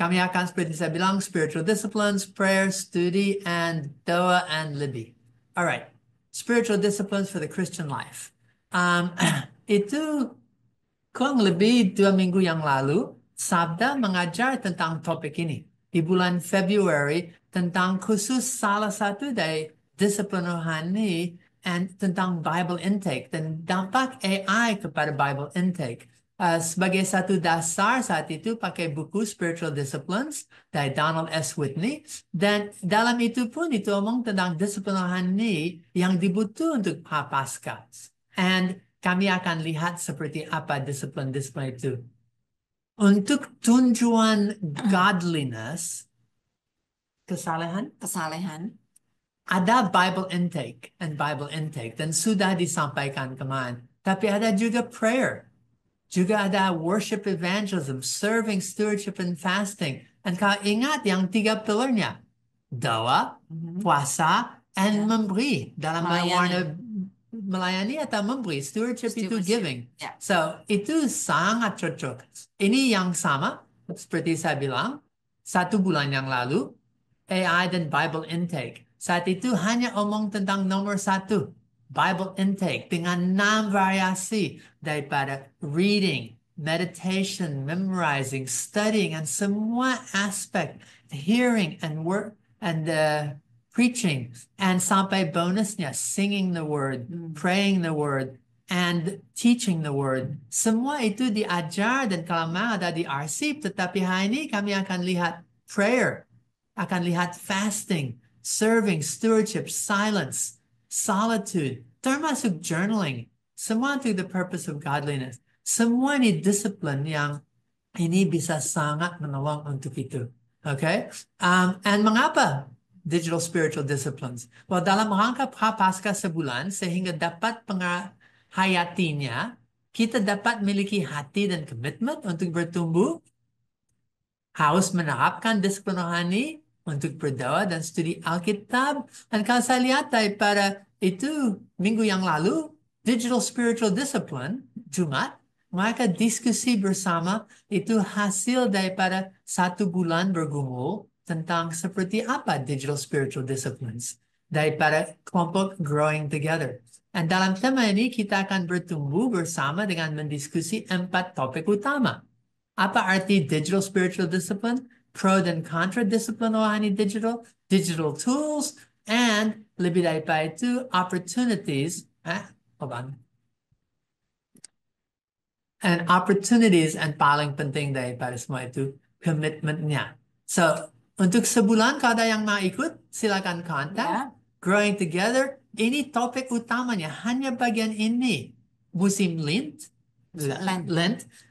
kami akan seperti saya bilang, spiritual disciplines, prayer, study, and doa and libby. Alright, spiritual disciplines for the Christian life. Itu kurang lebih 2 minggu yang lalu, Sabda mengajar tentang topik ini. Di bulan Februari, tentang khusus salah satu dari disiplin rohani and tentang Bible intake dan dampak AI kepada Bible intake. Sebagai satu dasar saat itu pakai buku Spiritual Disciplines dari Donald S. Whitney, dan dalam itu pun itu omong tentang disiplin rohani yang dibutuhkan untuk Prapaskah. And kami akan lihat seperti apa disiplin-disiplin itu. Untuk tujuan godliness, kesalehan, ada Bible intake dan sudah disampaikan kemarin. Tapi ada juga prayer. Juga ada worship evangelism, serving, stewardship, and fasting. Dan kalau ingat yang 3 pilarnya, doa, puasa, and memberi dalam warna melayani atau memberi. Stewardship itu giving. Yeah. So, itu sangat cocok. Ini yang sama, seperti saya bilang, 1 bulan yang lalu, AI dan Bible intake. Saat itu hanya omong tentang nomor 1. Bible intake dengan 6 variasi daripada reading, meditation, memorizing, studying, and semua aspek hearing and work and preaching, and sampai bonusnya singing the word, praying the word, and teaching the word. Semua itu diajar dan kalau mau ada di arsip, tetapi hari ini kami akan lihat prayer, akan lihat fasting, serving, stewardship, silence, solitude, termasuk journaling, semua to the purpose of godliness. Semua ini disiplin yang ini bisa sangat menolong untuk itu. Okay? And mengapa digital spiritual disciplines? Well, dalam rangka Prapaskah sebulan, sehingga dapat menghayatinya, kita dapat memiliki hati dan komitmen untuk bertumbuh, harus menerapkan disiplin rohani, untuk berdoa dan studi Alkitab. Dan kalau saya lihat daripada itu minggu yang lalu, digital spiritual discipline, Jumat, mereka diskusi bersama, itu hasil daripada 1 bulan bergumul tentang seperti apa digital spiritual disciplines daripada kelompok Growing Together. Dan dalam tema ini kita akan bertumbuh bersama dengan mendiskusi 4 topik utama. Apa arti digital spiritual discipline? Pro dan contra disiplin rohani digital, digital tools, and lebih daripada itu opportunities, and opportunities, and paling penting daripada semua itu commitmentnya. So untuk sebulan kalau ada yang mau ikut, silakan kontak. Growing Together, ini topik utamanya hanya bagian ini. Musim Lent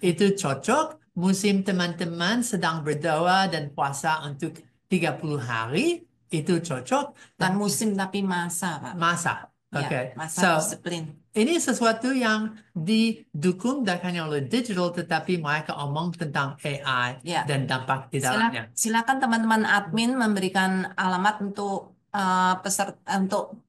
itu cocok. Musim teman-teman sedang berdoa dan puasa untuk 30 hari, itu cocok. Dan musim tapi masa, Pak. Masa, Ya, okay. masa disiplin. Ini sesuatu yang didukung bukan hanya oleh digital, tetapi mereka omong tentang AI dan dampak di dalamnya. Silakan teman-teman admin memberikan alamat untuk peserta untuk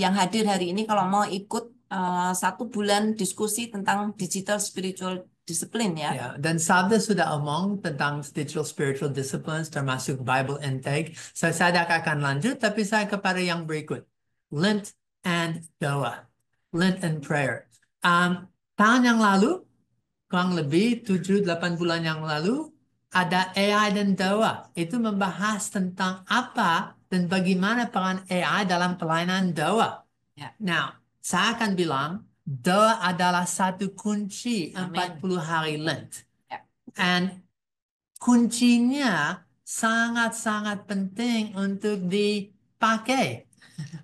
yang hadir hari ini kalau mau ikut 1 bulan diskusi tentang digital spiritual discipline ya. Dan Sabda sudah omong tentang digital spiritual disciplines termasuk Bible intake. So, saya akan lanjut, tapi saya kepada yang berikut. Lent and doa. Lent and prayer. Tahun yang lalu, kurang lebih 7-8 bulan yang lalu, ada AI dan doa. Itu membahas tentang apa dan bagaimana peran AI dalam pelayanan doa. Now, saya akan bilang, doa adalah satu kunci 40 hari Lent. And kuncinya sangat-sangat penting untuk dipakai.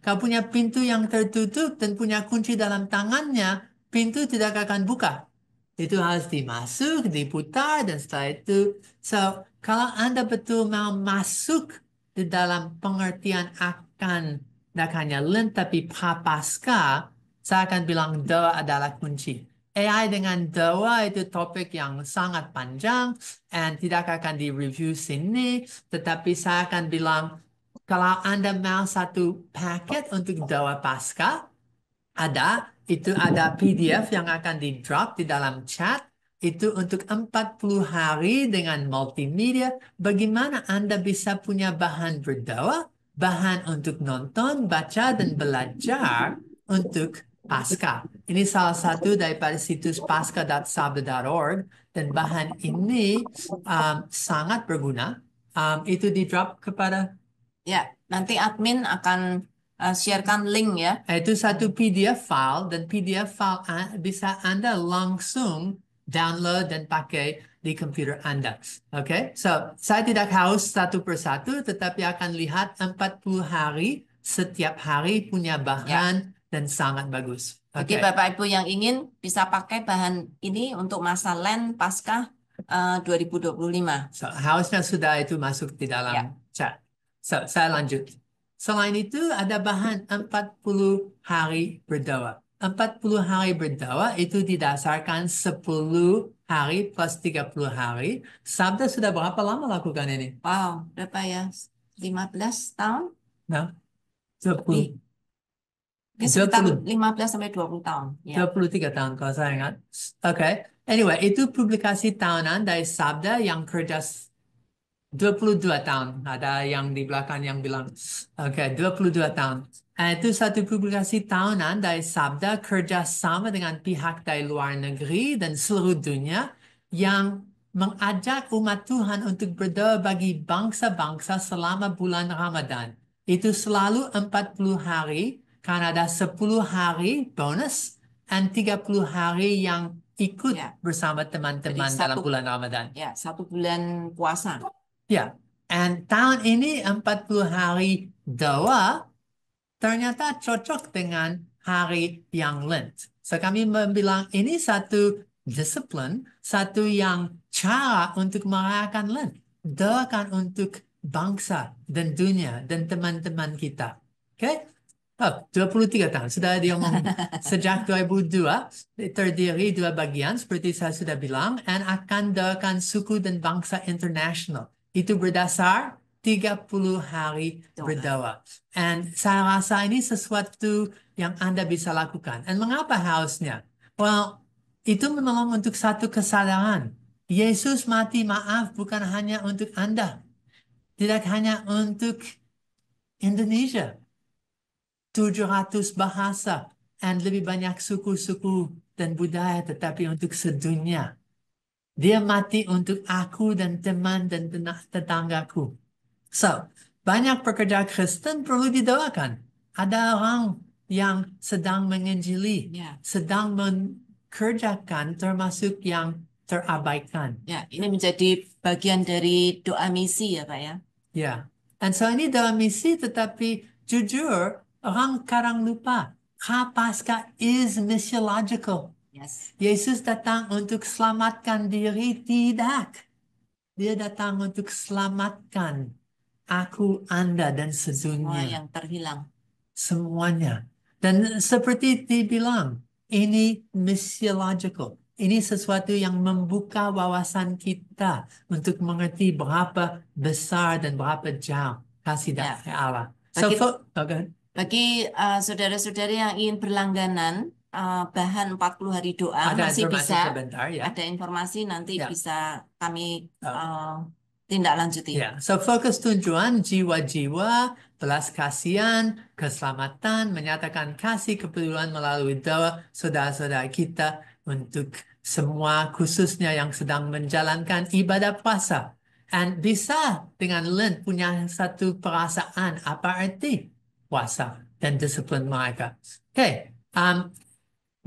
Kalau punya pintu yang tertutup dan punya kunci dalam tangannya, pintu tidak akan buka. Itu harus dimasuk, diputar, dan setelah itu. So, kalau Anda betul mau masuk di dalam pengertian akan hanya Lent tapi Prapaskah, saya akan bilang doa adalah kunci. AI dengan doa itu topik yang sangat panjang dan tidak akan di-review sini, tetapi saya akan bilang kalau Anda mau satu paket untuk doa Paskah, ada PDF yang akan di-drop di dalam chat. itu untuk 40 hari dengan multimedia. Bagaimana Anda bisa punya bahan berdoa, bahan untuk nonton, baca, dan belajar untuk Pasca. Ini salah satu daripada situs pasca.sabda.org dan bahan ini sangat berguna. Itu di-drop kepada Ya, nanti admin akan sharekan link ya. itu satu PDF file dan PDF file bisa Anda langsung download dan pakai di komputer Anda. Oke, so saya tidak harus satu persatu tetapi akan lihat 40 hari setiap hari punya bahan dan sangat bagus. Jadi Oke. Bapak Ibu yang ingin bisa pakai bahan ini untuk masa LEN Paskah 2025. So, harusnya sudah itu masuk di dalam Ya. chat. So, saya lanjut. Selain itu ada bahan 40 hari berdoa. 40 hari berdoa itu didasarkan 10 hari plus 30 hari. Sabda sudah berapa lama lakukan ini? Wow, berapa ya? 15 tahun? Nah, Lebih. 20. Mungkin sekitar 20. 15 sampai 20 tahun. Ya. 23 tahun kalau saya ingat. Oke. Anyway, itu publikasi tahunan dari Sabda yang kerja 22 tahun. Ada yang di belakang yang bilang, oke, 22 tahun. Itu satu publikasi tahunan dari Sabda kerjasama dengan pihak dari luar negeri dan seluruh dunia yang mengajak umat Tuhan untuk berdoa bagi bangsa-bangsa selama bulan Ramadan. Itu selalu 40 hari, karena ada 10 hari bonus dan 30 hari yang ikut Ya. bersama teman-teman Jadi dalam bulan Ramadan. Ya, 1 bulan puasa. Ya, and tahun ini 40 hari doa ternyata cocok dengan hari yang Lent. So kami bilang ini satu disiplin, satu yang cara untuk merayakan Lent. Doakan untuk bangsa dan dunia dan teman-teman kita. Oke? Oh, 23 tahun. Sudah diomong sejak 2002 terdiri 2 bagian seperti saya sudah bilang dan akan doakan suku dan bangsa internasional. Itu berdasar 30 hari berdoa. Dan saya rasa ini sesuatu yang Anda bisa lakukan. Dan mengapa harusnya? Well, itu menolong untuk satu kesadaran. Yesus mati maaf bukan hanya untuk Anda. Tidak hanya untuk Indonesia. 700 bahasa dan lebih banyak suku-suku dan budaya tetapi untuk sedunia. Dia mati untuk aku dan teman dan tetanggaku. So, banyak pekerja Kristen perlu didoakan. Ada orang yang sedang menginjili, sedang mengerjakan termasuk yang terabaikan. Ya, ini menjadi bagian dari doa misi ya Pak ya. Ya, dan so ini doa misi tetapi jujur orang kadang lupa. Pasca is missiological. Yes. Yesus datang untuk selamatkan diri, tidak. Dia datang untuk selamatkan aku, Anda, dan Semua sedunia. yang terhilang. Semuanya. Dan seperti dibilang, ini missiological. Ini sesuatu yang membuka wawasan kita untuk mengerti berapa besar dan berapa jauh kasih dari Allah. Bagi saudara-saudari yang ingin berlangganan bahan 40 hari doa ada masih informasi bisa. sebentar, ya. Ada informasi nanti Ya. bisa kami tindak lanjuti. Ya, so fokus tujuan jiwa-jiwa, belas kasihan, keselamatan, menyatakan kasih kepedulian melalui doa saudara-saudara kita untuk semua khususnya yang sedang menjalankan ibadah puasa. Dan bisa dengan Lent punya satu perasaan apa arti puasa dan disiplin mereka. Oke,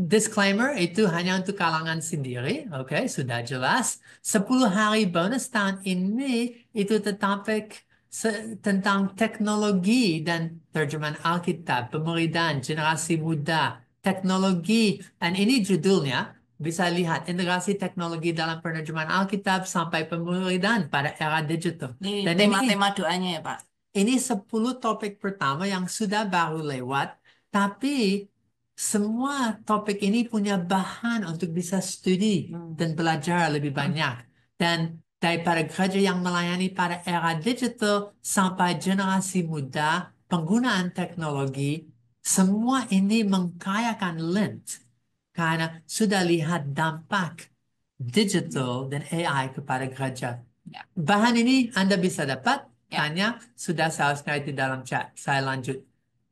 disclaimer itu hanya untuk kalangan sendiri, oke, sudah jelas. 10 hari bonus tahun ini itu tentang teknologi dan terjemahan Alkitab, pemuridan, generasi muda, teknologi, dan ini judulnya, bisa lihat integrasi teknologi dalam penerjemahan Alkitab sampai pemuridan pada era digital. Ini Dan tema-tema doanya ya Pak. Ini 10 topik pertama yang sudah baru lewat, tapi semua topik ini punya bahan untuk bisa studi dan belajar lebih banyak. Dan daripada gereja yang melayani pada era digital sampai generasi muda, penggunaan teknologi, semua ini mengkayakan Lent. Karena sudah lihat dampak digital dan AI kepada gereja. Ya. Bahan ini Anda bisa dapat, Ya. tanya, sudah saya share di dalam chat. Saya lanjut.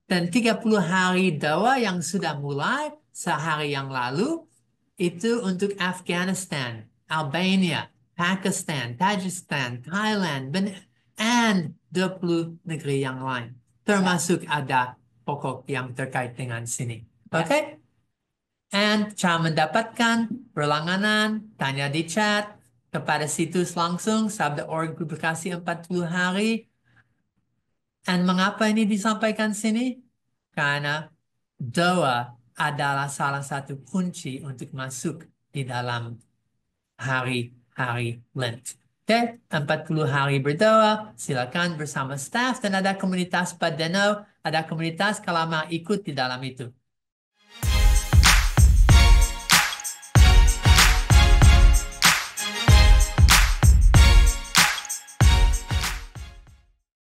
Dan 30 hari dakwah yang sudah mulai sehari yang lalu, itu untuk Afghanistan, Albania, Pakistan, Tajikistan, Thailand, and 20 negeri yang lain. Termasuk ada pokok yang terkait dengan sini. Ya. Oke? And cara mendapatkan berlangganan, tanya di chat, kepada situs langsung, sabda.org publikasi 40 hari. And mengapa ini disampaikan sini? Karena doa adalah salah satu kunci untuk masuk di dalam hari-hari Lent. Oke, 40 hari berdoa, silakan bersama staff dan ada komunitas Padano, ada komunitas kalau mau ikut di dalam itu.